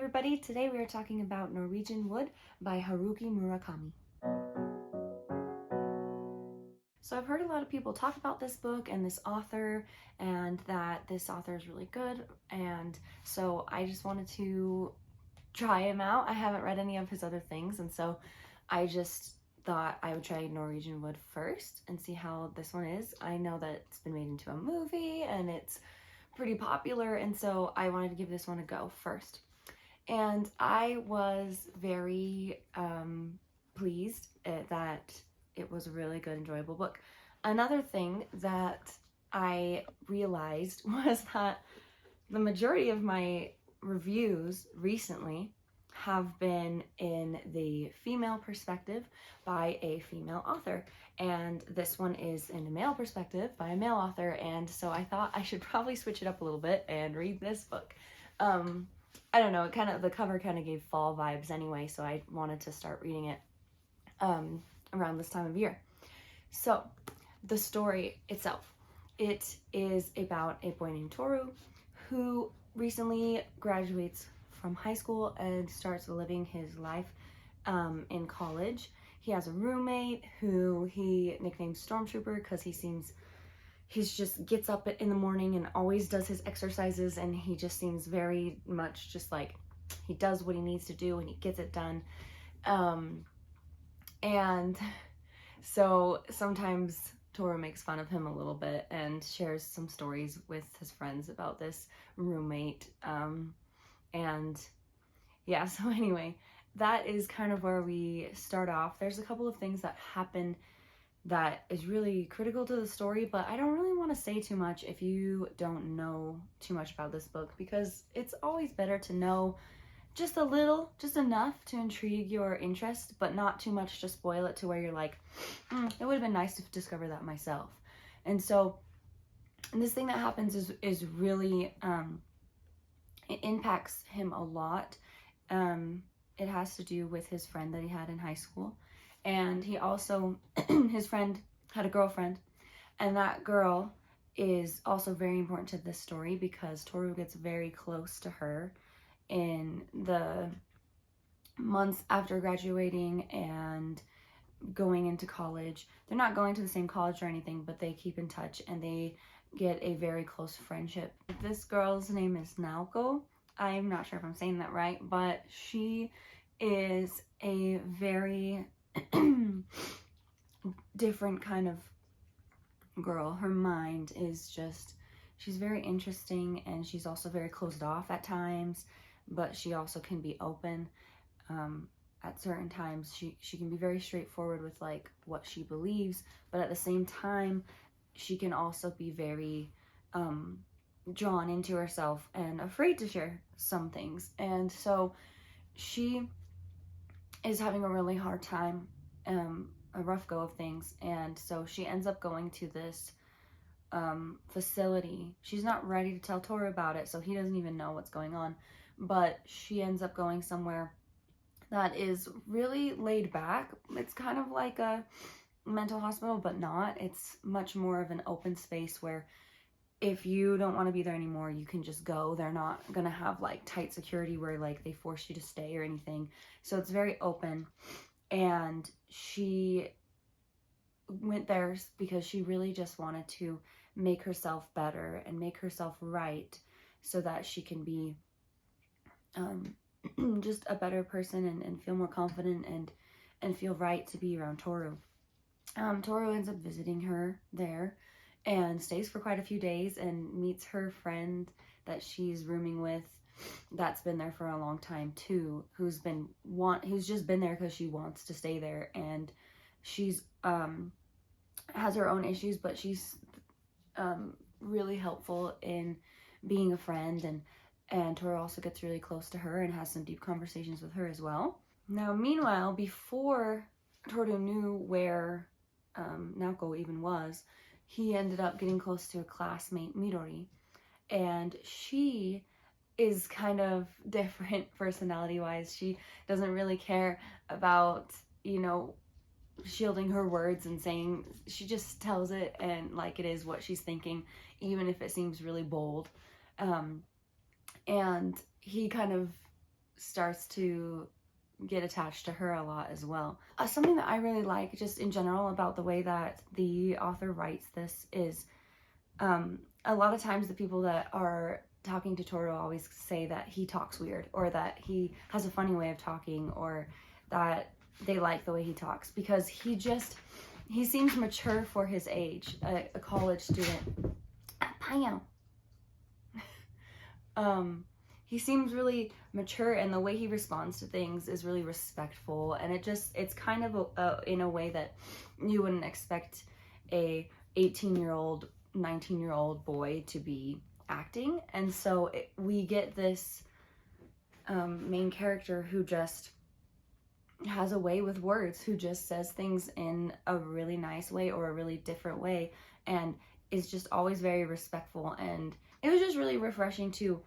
everybody, today we are talking about Norwegian Wood by Haruki Murakami. So I've heard a lot of people talk about this book and this author and that this author is really good, and so I just wanted to try him out. I haven't read any of his other things, and so I just thought I would try Norwegian Wood first and see how this one is. I know that it's been made into a movie and it's pretty popular, and so I wanted to give this one a go first. And I was very pleased that it was a really good, enjoyable book. Another thing that I realized was that the majority of my reviews recently have been in the female perspective by a female author, and this one is in a male perspective by a male author, and so I thought I should probably switch it up a little bit and read this book. I don't know, the cover kind of gave fall vibes anyway, so I wanted to start reading it around this time of year. So the story itself, it is about a boy named Toru who recently graduates from high school and starts living his life in college. He has a roommate who he nicknames Stormtrooper because he just gets up in the morning and always does his exercises, and he just seems very much just like he does what he needs to do and he gets it done. And so sometimes Toru makes fun of him a little bit and shares some stories with his friends about this roommate. And yeah, so anyway, that is kind of where we start off. There's a couple of things that happen that is really critical to the story, but I don't really want to say too much if you don't know too much about this book, because it's always better to know just a little, just enough to intrigue your interest, but not too much to spoil it to where you're like, it would have been nice to discover that myself. And so this thing that happens is really, it impacts him a lot. It has to do with his friend that he had in high school. And he also, his friend had a girlfriend, and that girl is also very important to this story because Toru gets very close to her in the months after graduating and going into college. They're not going to the same college or anything, but they keep in touch and they get a very close friendship. This girl's name is Naoko. I'm not sure if I'm saying that right, but she is a very different kind of girl. Her mind is just, she's very interesting, and she's also very closed off at times, but she also can be open. At certain times she can be very straightforward with like what she believes, but at the same time she can also be very drawn into herself and afraid to share some things. And so she is having a really hard time, a rough go of things, and so she ends up going to this facility. She's not ready to tell Toru about it, so he doesn't even know what's going on, but she ends up going somewhere that is really laid back. It's kind of like a mental hospital, but not. It's much more of an open space where if you don't want to be there anymore, you can just go. They're not gonna have like tight security where like they force you to stay or anything. So it's very open. And she went there because she really just wanted to make herself better and make herself right so that she can be just a better person and feel more confident and feel right to be around Toru. Toru ends up visiting her there and stays for quite a few days and meets her friend that she's rooming with that's been there for a long time too, who's just been there because she wants to stay there, and she's has her own issues, but she's really helpful in being a friend, and Toru also gets really close to her and has some deep conversations with her as well. Now meanwhile, before Toru knew where Naoko even was, he ended up getting close to a classmate, Midori, and she is kind of different personality-wise. She doesn't really care about, shielding her words and saying, she just tells it and like it is what she's thinking, even if it seems really bold. And he kind of starts to get attached to her a lot as well. Something that I really like just in general about the way that the author writes this is a lot of times the people that are talking to Toro always say that he talks weird, or that he has a funny way of talking, or that they like the way he talks, because he seems mature for his age, a college student. He seems really mature, and the way he responds to things is really respectful, and it's kind of in a way that you wouldn't expect a 18-year-old, 19-year-old boy to be acting. And so we get this main character who just has a way with words, who just says things in a really nice way or a really different way, and is just always very respectful. And it was just really refreshing to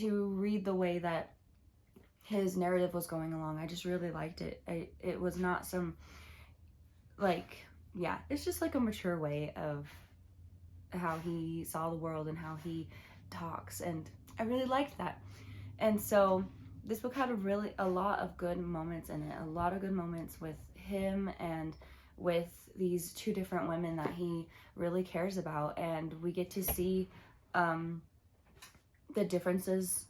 read the way that his narrative was going along. I just really liked it. It was not some, like, yeah, it's just like a mature way of how he saw the world and how he talks, and I really liked that. And so this book had a lot of good moments in it, a lot of good moments with him and with these two different women that he really cares about, and we get to see the differences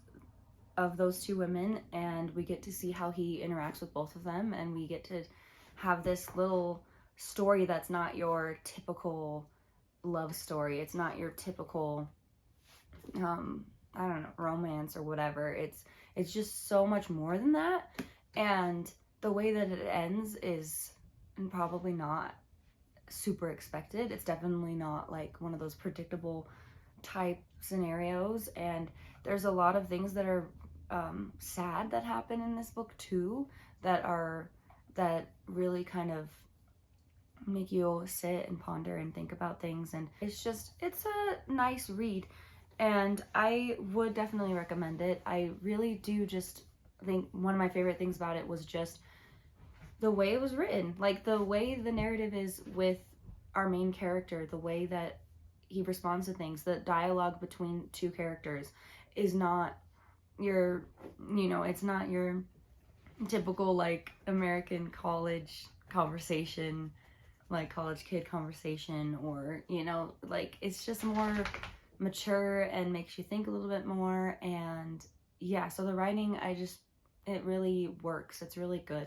of those two women, and we get to see how he interacts with both of them, and we get to have this little story that's not your typical love story. It's not your typical I don't know, romance or whatever. It's just so much more than that, and the way that it ends is probably not super expected. It's definitely not like one of those predictable type scenarios, and there's a lot of things that are sad that happen in this book too, that really kind of make you sit and ponder and think about things. And it's a nice read, and I would definitely recommend it. I really do just think one of my favorite things about it was just the way it was written, like the way the narrative is with our main character, the way that he responds to things. The dialogue between two characters is not your, it's not your typical like American college conversation, like college kid conversation, or like it's just more mature and makes you think a little bit more. And yeah, so the writing, it really works. It's really good.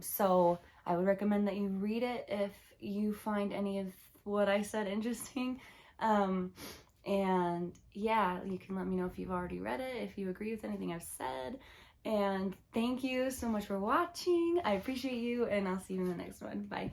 So I would recommend that you read it if you find any of what I said interesting. And yeah, you can let me know if you've already read it, if you agree with anything I've said. And thank you so much for watching. I appreciate you, and I'll see you in the next one. Bye.